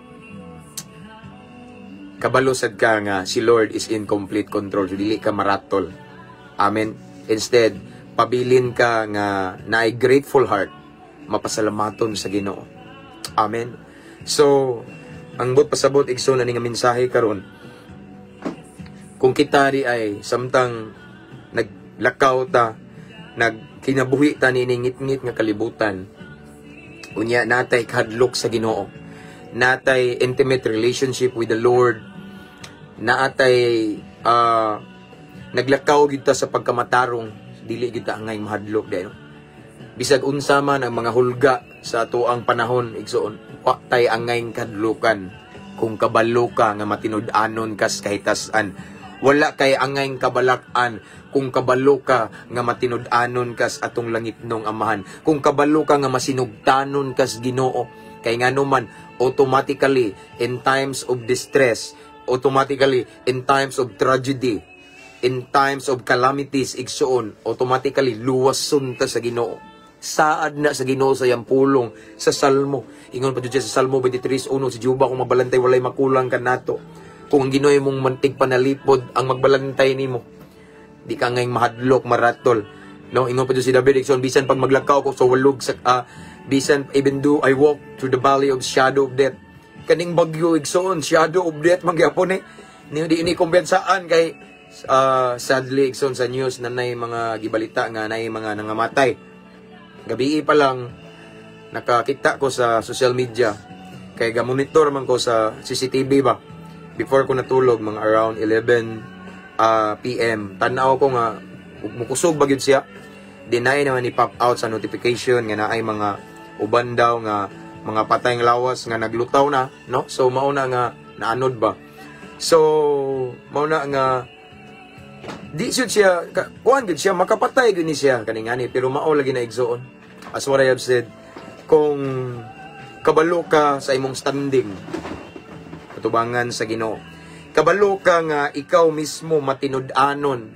Kabalo sad ka nga si Lord is in complete control. So dili ka maratol. Amen. Instead, pabilin ka nga naay grateful heart, mapasalamaton sa Ginoo. Amen. So, ang but pasabot igsoon ani nga mensahe karon. Kung kita ri ay samtang naglakaw ta, nagkinabuhi ta ni ngit-ngit nga kalibutan, unya natay kahadlok sa Ginoo, natay intimate relationship with the Lord, natay naglakaw gid ta sa pagkamatarong, dili gid ta angay mahadlok dayo. Bisag unsa man ang mga hulga sa atuang panahon igsoon, wa tay angay kahadlukan kung kabalo ka nga matinud-anon kas kahitasan. Wala kay angay kabalak-an kung kabalo ka nga matinud-anon kas atong langit nung Amahan. Kung kabalo ka nga masinugtanon kas Ginoo. Kay ngano man, automatically in times of distress, automatically in times of tragedy, in times of calamities igsoon, automatically luwason ta sa Ginoo. Saad na sa Ginoo sa iyang pulong sa Salmo. Ingon pa dito sa Salmo 23:1, si Juba kung mabalantay walay makulang kanato. Kung ang Ginoo mong mantig panalipod ang magbalantay nimo, di ka ngay mahadlok maratol. No, ingon pa dito si David igsoon, bisan pag maglakaw ko sa walog sa bisan even though I walk through the valley of shadow of death. Kaning bagyo igsoon, shadow of death mangyapon di ini kumbensaan kay sadly igsoon sa news na nay mga gibalita nga nay mga nangamatay. Gabi pa lang nakakita ko sa social media kay ga-monitor man ko sa CCTV ba before ko natulog mga around 11 PM. Tanaw ko nga mukusog ba gyud siya. Deny naman ni pop out sa notification nga naay mga uban daw nga mga patayng lawas nga naglutaw na, no? So mauna nga naanod ba. So mauna nga di siya kuan gid siya makapatay gid ni siya kaningani pero mao lagi na igsoon. As what I have said, kung kabalo ka sa imong standing patubangan sa Ginoo, kabalo ka nga ikaw mismo matinud-anon,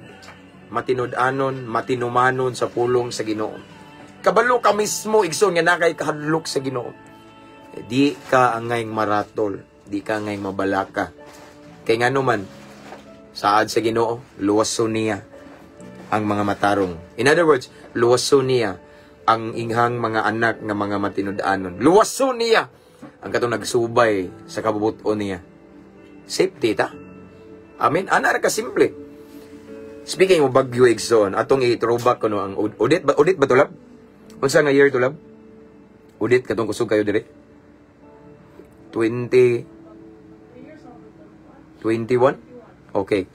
matinumanon sa pulong sa Ginoo, kabalo ka mismo igsoon nga nakay kahadlok sa Ginoo, di ka angay maratol, di ka angay mabalaka. Kay ngano man saad sa Ginoo, luwason niya ang mga matarong. In other words, luwason niya ang inghang mga anak nga mga matinud-anon. Luwason niya ang katong nagsubay sa kabubuton niya. Safety ta. Amen. Ana ra ka simple. Speaking of bagyo igsoon, atong i-throwback kuno ang Udit ba tulab? Unsa nga year tulab? Udit katong kusog kayo dire? 2021? Okay.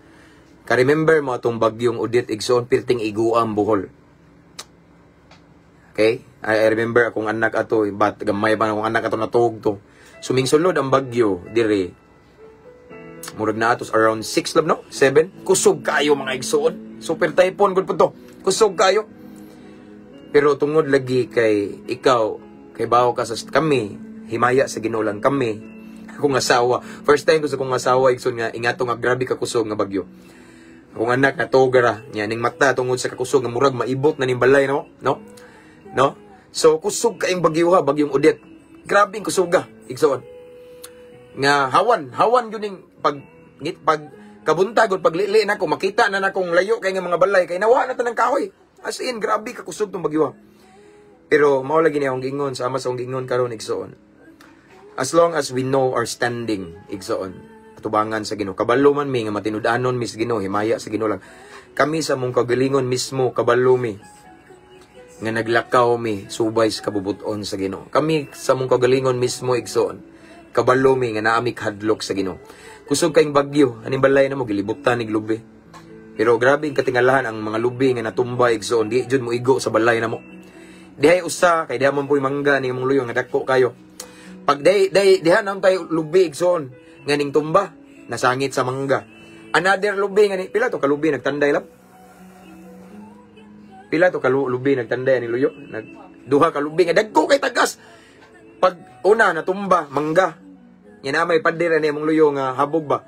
Ka-remember mo itong bagyong Udit igsoon, pirting iguam Bohol. Okay? I remember akong anak ato, gamay pa akong anak ato natug to. Sumingsulod ang bagyo, dire. Murag na atos around 6 lab, no? 7. Kusog kayo mga igsoon. Super typhoon, good po to. Kusog kayo. Pero tungod lagi kay ikaw, kay bawo ka sa kami, himaya sa Ginoo lang kami. Akong asawa. First time ko sa akong asawa, igsoon nga, ingato nga grabe ka kusog nga bagyo. Akong anak na togara, niya, ning mata tungod sa kakusog nga murag maibot na ning balay, no? No? So, kusog kaing bagyo ha, bagyong Udit. Grabing kusuga, igsoon. Nga, hawan yun yung pag kabuntagod, paglili na ko, makita na na kong layo kay nga mga balay, kay nawa na tanang kahoy. As in, grabe kakusog tong bagyo ha. Pero, maulagi niya akong gingon, sama sa akong gingon karon igsoon. As long as we know our standing, igsoon, atubangan sa Ginoo. Kabalo man mi, nga matinud-anon mis Ginoo, himaya sa Ginoo lang. Kami sa mong kagalingon mismo, kabalo mi, nga naglakaw mi subay sa kabubuton sa Ginoo. Kami sa mong kagalingon mismo igsoon, kabalo mi nga naami hadlok sa Ginoo. Kusog kaing bagyo, aning balay na mo gilibutan nig lubi. Pero grabe ang katingalahan ang mga lubi nga natumba igsoon, di jud mo igo sa balay na mo. Dihay usa kay diha man po'y mangga ning mong luyo nga dako kayo. Pag diha nang tayo lubi igsoon nga ning tumba, nasangit sa mangga. Another lubi nga ni pila to ka lubi nagtanday lab. Pila to kalubi nagtanday ni luyo, duha ka lubi nga dagko kay tagas. Pag una natumba mangga, Yan na may pader ani mong luyo nga habog ba.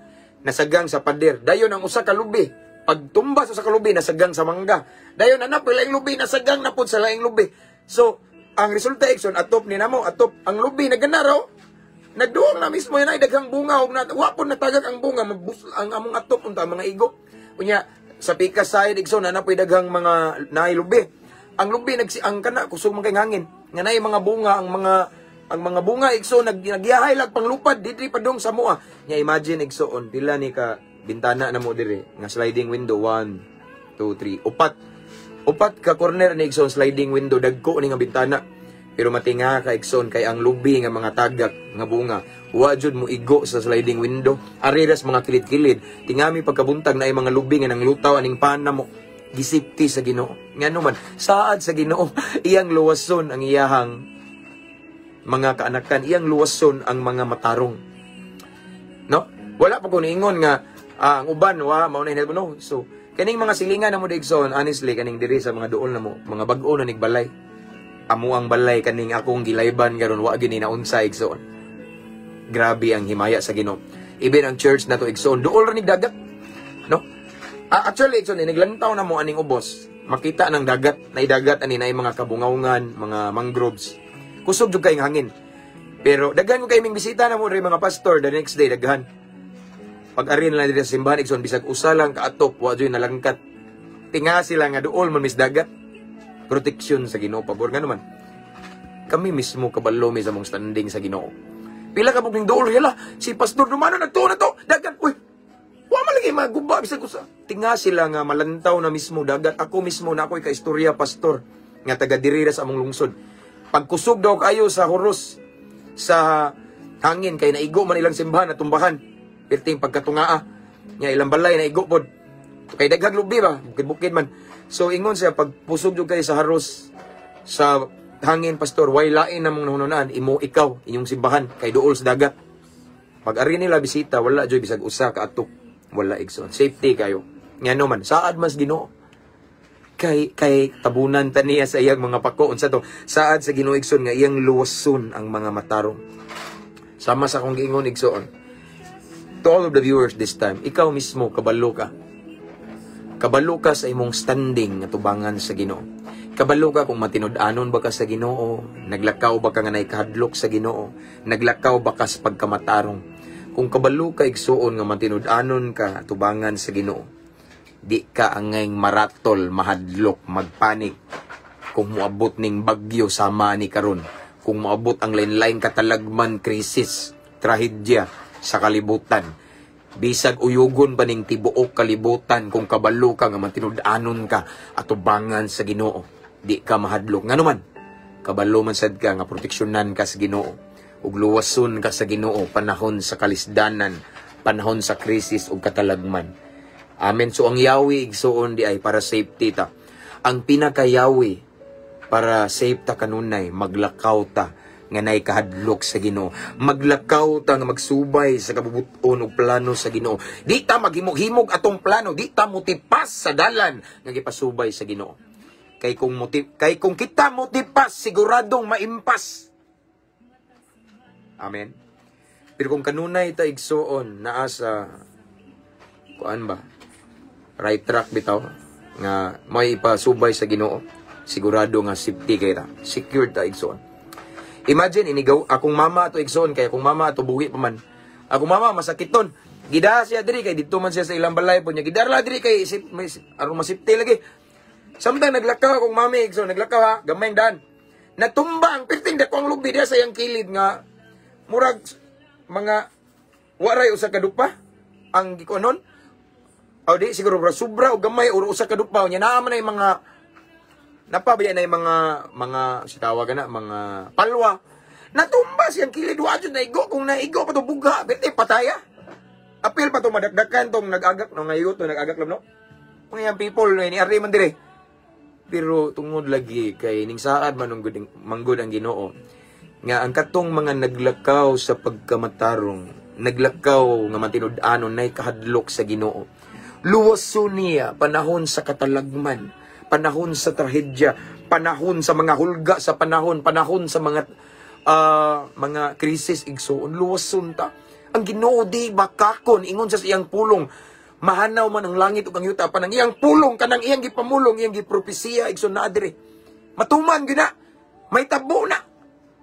Nasagang sa pader. Dayon ang usa ka lubi. Pagtumba sa kalubi, nasagang sa mangga. Dayon anak, laing lubi, nasagang na po sa laing lubi. So, ang resulta, Ikson, atop ni namo, atop, ang lubi, naganaraw, nagduong na mismo yan ay daghang bunga, wapon natagag ang bunga, ang among atop, unta, mga igo. Kunya, sa pika side, Ikson, anapoy daghang mga nailubi. Ang lubi, ang kana, kusog man kay hangin. Nga na mga bunga, ang mga bunga, Ikson, nagyahay lang panglupad, dito pa dong sa mua. Nya, imagine, Ikson, pila ni ka, bintana na mo dire nga sliding window 1 2 3 upat ka corner ni Ikson sliding window dagko ni nga bintana pero matinga ka Ikson kay ang lubi nga mga tagak nga bunga wa jud mo igo sa sliding window ariras mga kilid-kilid tingami pagkabuntag na ay mga lubi nga nang lutaw aning pana mo gisipti sa Ginoo ngano man saad sa Ginoo iyang luwason ang iyahang mga kaanakan iyang luwason ang mga matarong no wala pa ko niingon nga ang uban wa mao na no so kaning mga silingan na mo Digson honestly kaning diri sa mga duol na mo mga bag-o na nigbalay amo ang balay kaning akong gilayban karon wa gini na unsa Igsoon grabe ang himaya sa Ginoo even ang church na to Igsoon duol ra ni dagat no actually Igsoon naglantaw na mo aning ubos makita ng dagat na idagat ani na mga kabungawngan mga mangroves kusog jud kay hangin pero daghan ko kay ming bisita na mo diri mga pastor the next day daghan pag-arin lang dito sa simbahan, Ikson, bisag usa lang kaatop, wadyo'y nalangkat. Tinga sila nga dool man mis dagat. Protection sa Ginoo, pabor nga naman. Kami mismo kabalo mi sa mong standing sa Ginoo. Pila ka pugning dool, hala, si Pastor Romano na to, dagat, uy. Wa malagi maguba, bisag usa. Tinga sila nga malantaw na mismo dagat. Ako mismo na ako'y kaistorya, Pastor, nga taga-dirira sa among lungsod. Pagkusog daw kayo sa huros, sa hangin, kay naigo man ilang simbahan at tumbahan. Perting pagkatungaa nya ilang balay na igo pod kay daghang lubi ba bukid man so ingon siya pagpusog jud kay sa haros sa hangin pastor way lain namong nahununan imo ikaw inyong simbahan kay duol sa dagat pag ari nila bisita wala joy bisag usa ka atok wala Igsoon safety kayo ngano man saad mas Ginoo kay tabunan taniya sa iyang mga pako unsa to saad sa Ginoo Igsoon nga iyang luwason ang mga matarong sama sa akong giingon Igsoon to all of the viewers this time, ikaw mismo, kabalo ka. Kabalo ka sa imong standing na tubangan sa Ginoo. Kabalo ka kung matinud-anon ba ka sa Ginoo, naglakaw ba ka nga naikahadlok sa Ginoo, naglakaw ba ka sa pagkamatarong. Kung kabalo ka Igsoon nga matinud-anon ka tubangan sa Ginoo, di ka angay maratol, mahadlok, magpanik. Kung muabot ning bagyo sama ni karon, kung muabot ang lain-lain katalagman, krisis, trahedya, sa kalibutan. Bisag uyugon pa ning tibuok kalibutan kung kabalo ka nga matinud-anon ka at tubangan sa Ginoo. Di ka mahadlok. Nga naman, kabalo man sad ka nga proteksyonan ka sa Ginoo. Ug luwason ka sa Ginoo panahon sa kalisdanan, panahon sa krisis ug katalagman. Amen. So ang yawi igsoon di ay para safety ta. Ang pinakayawi para safe ta kanunay maglakaw ta nga nay kahadlok sa Ginoo. Maglakaw ta nga magsubay sa kabubuton ug plano sa Ginoo. Di ta maghimog-himog atong plano, di ta motipas sa dalan nga gipasubay sa Ginoo. Kay kung kita motipas siguradong maimpas. Amen. Pero kung kanunay ta igsoon naa sa kuan ba? Right track bitaw nga may ipasubay sa Ginoo. Sigurado nga safety kay ta. Secure ta igsoon. Imagine, inigaw, akong mama to Igsoon, kaya akong mama to buhi pa man. Akong mama, masakiton. Gida siya diri, kay dito man siya sa ilang balay po niya. Gidarla diri, kay aron masipti lagi. Samtang naglakaw akong mami, Igsoon, naglakaw ha, gamay ang daan. Natumba ang pirting, dako ang lubi diya sa iyang kilid nga, murag, mga, waray usa kadupa, ang gikonon. O di, siguro, sobra o gamay, o usa kadupa, o niya naaman na yung mga, napabaya na yung mga sitawagan na, mga palwa. Natumba siyang kilid, wadyo naigo. Kung naigo pa ito buga, bete pataya. Apil pa ito madagdakan itong nag-agak, no, ngayon ito nag-agak lang, no? Kung yung people, ni Ari man dire. Pero tungod lagi, kay ning saad manggod ang Ginoo. Nga ang katong mga naglakaw sa pagkamatarong, naglakaw nga matinud-anon, na kahadlok sa Ginoo. Luwaso niya, panahon sa katalagman, panahon sa trahedya, panahon sa mga hulga sa panahon sa mga krisis igsoon, luwason ta. Ang Ginoo di bakakon ingon sa iyang pulong. Mahanaw man ang langit ug ang yuta panang iyang pulong kanang iyang gipamulong, iyang gipropesiya igsoon na adire. Matuman gyud na. May tabo na.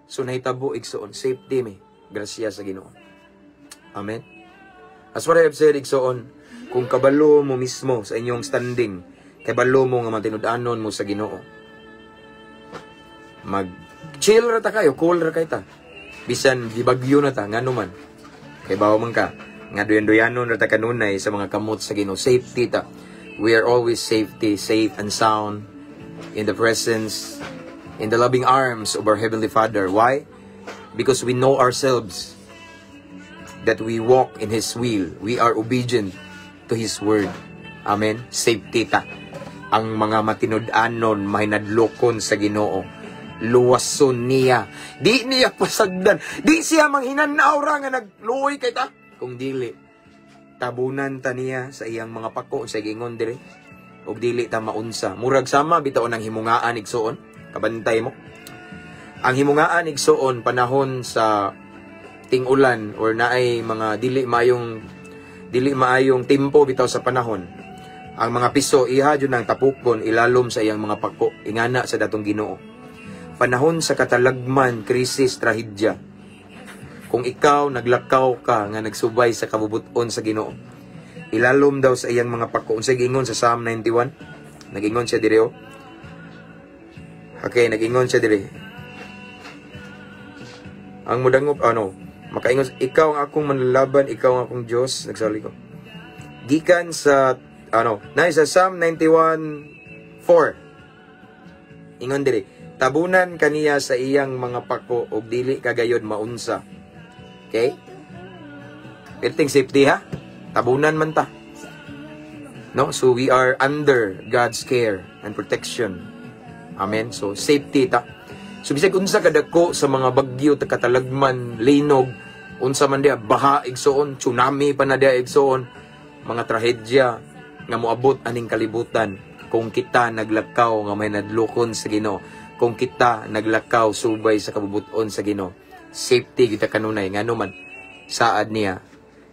So nahitabo igsoon safety mi. Grasya sa Ginoo. Amen. As what I have said igsoon, kung kabalo mo mismo sa inyong standing, kabalo mo nga matinud-anon mo sa Ginoo. Mag-chill ra ta kayo, cool ra kay ta. Bisan gibagyo na ta ngano man. Kay bawo man ka nga duyan-duyanon ra ta kanunay sa mga kamot sa Ginoo. Safety ta. We are always safe and sound in the presence, in the loving arms of our Heavenly Father. Why? Because we know ourselves that we walk in His will. We are obedient to His word. Amen. Safety ta. Ang mga matinud-anon mahinadlokon sa Ginoo. Luwason niya. Di niya pasagdan. Di siya manghinanaw ra nga nagluoy kay ta. Kung dili, tabunan ta niya sa iyang mga pako sa gingon dire. Ug dili ta maunsa. Murag sama bitaon ang himungaan igsoon. Kabantay mo. Ang himungaan igsoon panahon sa ting-ulan or naay mga dili maayong tempo bitaw sa panahon. Ang mga piso iha jud nang tapukon ilalom sa iyang mga pako ingana sa datong Ginoo. Panahon sa katalagman, krisis, trahedya. Kung ikaw naglakaw ka nga nagsubay sa kabubuton sa Ginoo, ilalom daw sa iyang mga pako. Unsay giingon sa Psalm 91? Nagingon siya dire. Okay, nagingon siya dire. Ang mudangop makaingon, ikaw ang akong manlalaban, ikaw ang akong Diyos. Nagsali ko. Gikan sa sa Psalm 91:4. Ingon dire, tabunan kaniya sa iyang mga pako ug dili kagayod maunsa. Okay? Perting safety ha? Tabunan man ta. No? So we are under God's care and protection. Amen. So safety ta. So bisag unsa kadako sa mga bagyo ta katalagman, linog, unsa man dia baha igsoon, tsunami pa na dia igsoon, mga trahedya nga moabot aning kalibutan kung kita naglakaw nga may nadlokon sa Ginoo. Kung kita naglakaw subay sa kabubuton sa Ginoo, safety kita kanunay ngano man saad niya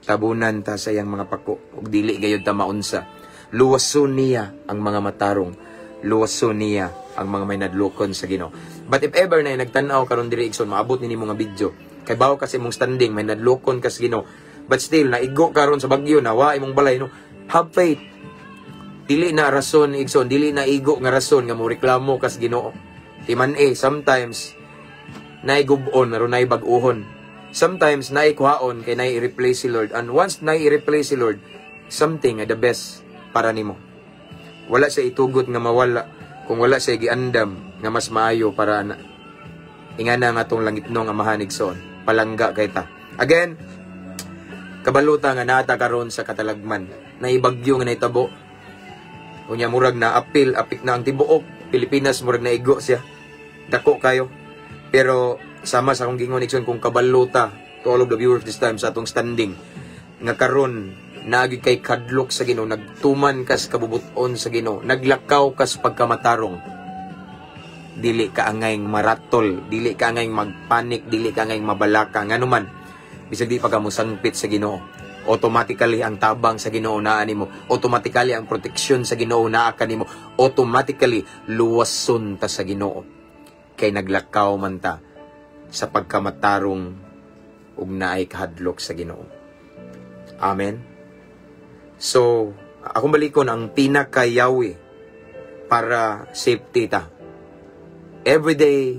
tabunan ta sa iyang mga pako ug dili gayud ta maunsa. Luwason niya ang mga matarong, luwason niya ang mga may nadlokon sa Ginoo. But if ever na nagtan-aw karon diri igsoon maabot nimo nga video kay bawo kasi mong standing may nadlokon ka sa Ginoo, but still naigo karon sa bagyo na wa imong balay no, have faith. Dili na rason igsoon, dili na igo nga rason nga mo reklamo ka sa Ginoo. Timan sometimes naigubon aron nay bag-ohon. Sometimes naikuhaon kay nay i-replace si Lord. And once nay i-replace si Lord, something the best para nimo. Wala siya itugot nga mawala kung wala siya giandam nga mas maayo para na ingana nga tong langit nong amahan igsoon. Palangga kay ta. Again, kabaluta nga nata karon sa katalagman. Naibagyo nga naitabo. Unya murag na apik na ang tibuok. Pilipinas murag na igo siya. Dako kayo. Pero sama sa akong gingon igsoon kung kabaluta to all of the viewers this time sa atong standing nga karon naagi kay kadlok sa Ginoo, nagtuman kas kabubuton sa Ginoo, naglakaw kas pagkamatarong. Dili ka angayng maratol, dili ka angayng magpanik, dili ka angayng mabalaka ngano man. Bisag di pa ka musangpit sa Ginoo. Automatically ang tabang sa Ginoo naa nimo, automatically ang proteksyon sa Ginoo naa kanimo, automatically luwason ta sa Ginoo. Kay naglakaw man ta sa pagkamatarong ug naay kahadlok sa Ginoo. Amen. So, akong balikon ang pinakayawi para safety ta. Everyday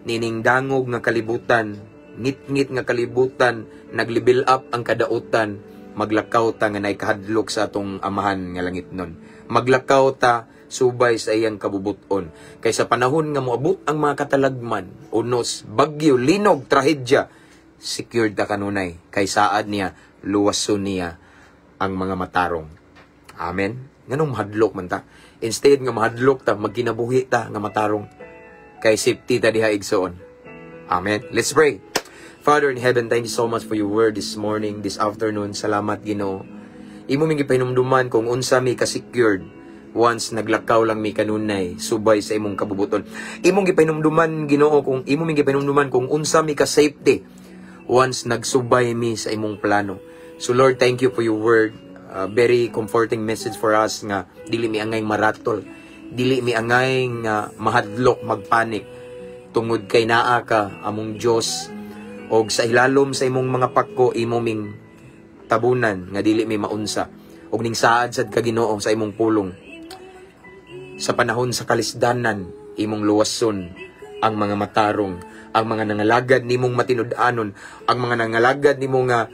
niningdangog nga kalibutan, ngit-ngit nga kalibutan, nag-level up ang kadautan, maglakaw ta nga naay kahadlok sa atong amahan nga langit nun. Maglakaw ta subay sa iyang kabubuton. Kay sa panahon nga moabot ang mga katalagman, unos, bagyo, linog, trahedya, secured ta kanunay. Kay saad niya, luwason niya ang mga matarong. Amen? Nganong mahadlok man ta? Instead nga mahadlok ta, magkinabuhi ta nga matarong. Kay safety ta diha igsoon. Amen? Let's pray. Father in heaven, thank you so much for your word this morning, this afternoon. Salamat, Ginoo. Imo mingi pahinumduman kung unsa mi ka-secured once naglakaw lang mi kanunay subay sa imong kabubuton. Imong gipahinumduman Ginoo kung imo mi gipahinumduman kung unsa mi ka safety once nagsubay mi sa imong plano. So Lord, thank you for your word. Very comforting message for us nga dili mi angay maratol, dili mi angay nga mahadlok, magpanik tungod kay naa ka among Dios, og sa ilalom sa imong mga pako imo ming tabunan nga dili mi maunsa, og ning saad sad ka Ginoo sa imong pulong. Sa panahon sa kalisdanan imong luwason ang mga matarong, ang mga nangalagad nimong matinud-anon, ang mga nangalagad nimo nga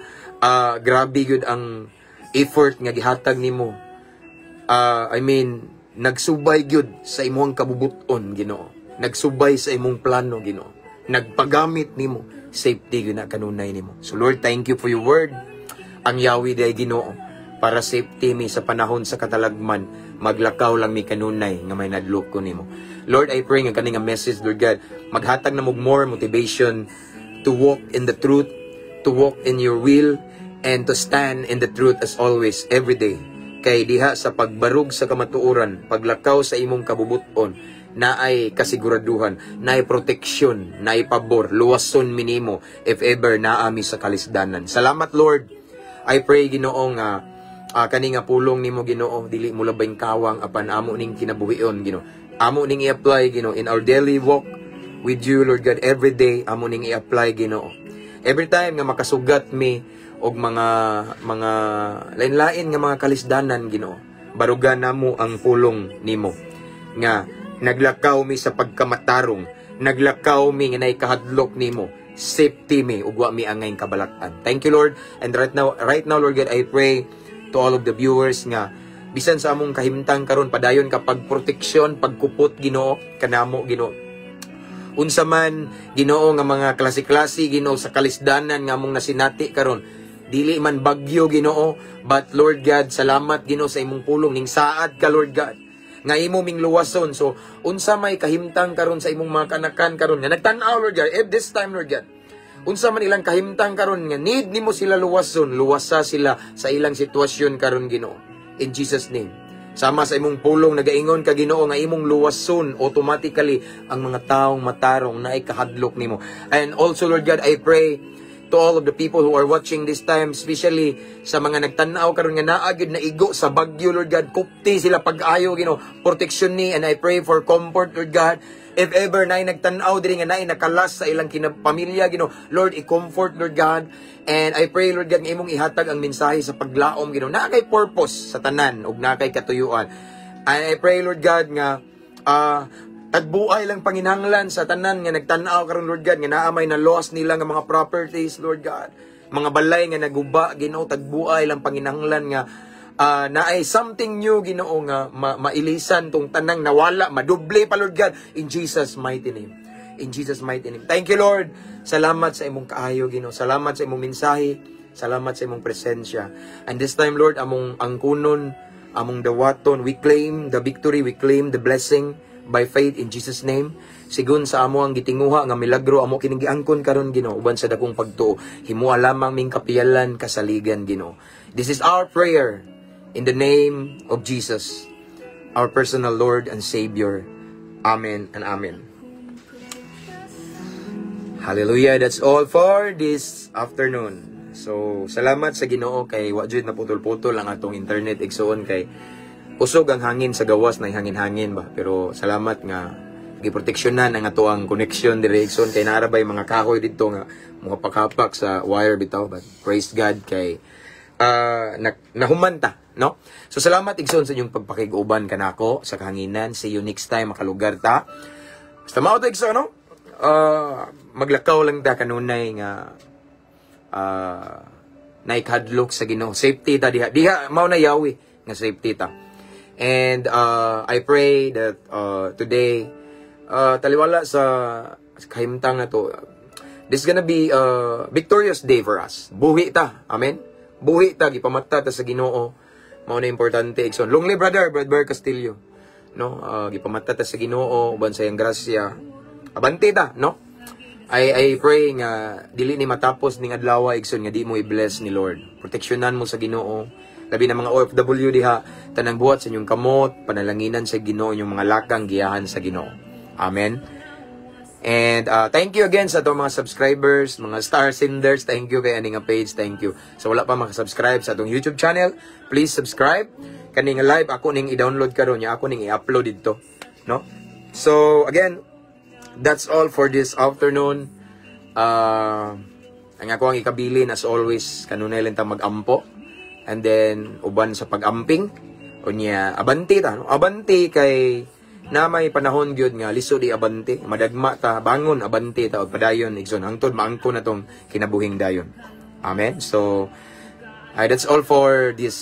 grabe gyud ang effort nga gihatag nimo. Nagsubay gyud sa imong kabubuton Ginoo. Nagsubay sa imong plano Ginoo. Nagpagamit nimo, safety gyud na kanunay nimo. So Lord, thank you for your word. Ang yawi day Ginoo para safety mi sa panahon sa katalagman, maglakaw lang mi kanunay nga may nadlok ko nimo. Lord, I pray nga kaning message, Lord God, maghatag na mo more motivation to walk in the truth, to walk in your will, and to stand in the truth as always, every day. Kay diha sa pagbarug sa kamatuoran, paglakaw sa imong kabubuton, na ay kasiguraduhan, na ay proteksyon, na ay pabor, luwason minimo if ever naami sa kalisdanan. Salamat Lord. I pray Ginoo nga kani nga pulong nimo Ginoo, dili mo labing kawang apan amo ning kinabuhion Ginoo. Amo ning i-apply Ginoo in our daily walk with you Lord God, every day amo ning i-apply Ginoo. Every time nga makasugat mi og mga lain-lain nga mga kalisdanan Ginoo, barugan namo ang pulong nimo nga naglakaw mi sa pagkamatarong, naglakaw mi nga nay kahadlok nimo, safety mi ug wa mi angay kabalak-an. Thank you Lord. And right now Lord God, I pray to all of the viewers nga bisan sa among kahimtang karon, padayon ka pagproteksyon, pagkupot Ginoo kanamo Ginoo. Unsa man Ginoo nga mga klase-klase Ginoo sa kalisdanan nga among nasinati karon, dili man bagyo Ginoo, but Lord God, salamat Ginoo sa imong pulong ning saad ka Lord God nga imo ming luwason. So unsa may kahimtang karon sa imong mga kanakan karon nga nagtan-aw Lord God at this time Lord God, unsa man ilang kahimtang karon nga need nimo sila luwason, luwasa sila sa ilang sitwasyon karon Ginoo, in Jesus name. Sama sa imong pulong nagaingon ka Ginoo nga imong luwason automatically ang mga taong matarong na ikahadlok nimo. And also Lord God, I pray to all of the people who are watching this time, especially sa mga nagtanaw karon nga naagid na igo sa bagyo Lord God, kupti sila pag-ayo Ginoo, protection ni, and I pray for comfort Lord God. If ever na nagtanaw diri nga na nakalas sa ilang kinapamilya Ginoo, Lord, i-comfort Lord God. And I pray Lord God nga imong ihatag ang mensahe sa paglaom Ginoo, na kay purpose sa tanan ug na kay katuyuan. And I pray Lord God nga tagbuay lang panginahanglan sa tanan nga nagtan-aw karon Lord God nga naamay na loss nila nga mga properties Lord God, mga balay nga naguba Ginoo, tagbuay lang panginahanglan nga naay something new Ginoo nga mailisan tong tanang nawala, madoble pa Lord God, in Jesus mighty name. In Jesus mighty name. Thank you Lord. Salamat sa imong kaayo Ginoo. Salamat sa imong mensahe. Salamat sa imong presensya. And this time Lord, among angkunon, among dawaton, we claim the victory, we claim the blessing by faith in Jesus name. Sigun sa amo ang gitinguha nga milagro amo kining giangkon karon Ginoo, uban sa dakong pagtuo, himuha lamang ming kapiyalan kasaligan Ginoo. This is our prayer in the name of Jesus, our personal Lord and Savior. Amen and amen. Hallelujah. That's all for this afternoon. So salamat sa Ginoo kay wa jud na putol-putol ang atong internet igsoon, kay usog ang hangin sa gawas na hangin-hangin ba, pero salamat nga giproteksyonan ang ato ang connection dire igsoon, kay narabay mga kahoy dito nga mga pakapak sa wire bitaw, but praise God kay nahumanta, no? So salamat igsoon sa inyong pagpakiguban kanako sa kahanginan. See you next time makalugar ta. Basta mao ta igsoon, no? Maglakaw lang ta kanunay nga naikadlok sa Ginoo. Safety ta diha mao na yawi nga safety ta. And I pray that today, taliwala sa kahimtang na to, this is gonna be a victorious day for us. Buhi ta. Amen? Buhi ta, gipamata ta sa Ginoo. Mao na importante. Igsoon. Long live Brother Castillo. No? Gipamata ta sa Ginoo, uban sa iyang grasya. Abante ta, no? I pray nga dili ni matapos ning adlaw igsoon nga di mo i-bless ni Lord. Proteksyonan mo sa Ginoo. Labi na mga OFW diha, tanang buhat sa inyong kamot, panalanginan sa Ginoo, inyong mga lakang giyahan sa Ginoo. Amen. And thank you again sa itong mga subscribers, mga star senders. Thank you kay aning nga page. Thank you. So wala pa makasubscribe sa itong YouTube channel, please subscribe. Kaning live ako ning i-download karon niya, ako ning i-upload dito, no? So again, that's all for this afternoon. Ang ako ang ikabilin as always kanunay lang ta mag-ampo. And then uban sa pag-amping unya abanti ta, no? Abanti kay na may panahon gyud nga lisod di abanti, madagma ta, bangon abanti ta og padayon igsoon hangtod maangko na tong kinabuhing dayon. Amen. So that's all for this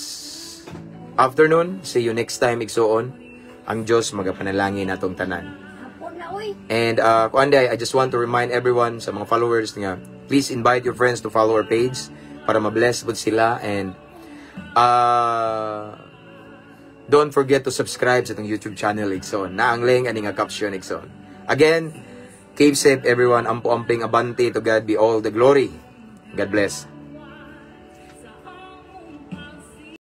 afternoon. See you next time igsoon. Ang Dios magapanalangin natong tanan. And kuanday, I just want to remind everyone sa mga followers nga please invite your friends to follow our page para ma-bless pud sila, and don't forget to subscribe sa itong YouTube channel, Ikson. Naangling ani nga caption, Ikson. Again, keep safe everyone. Ampo-amping abante. To God be all the glory. God bless.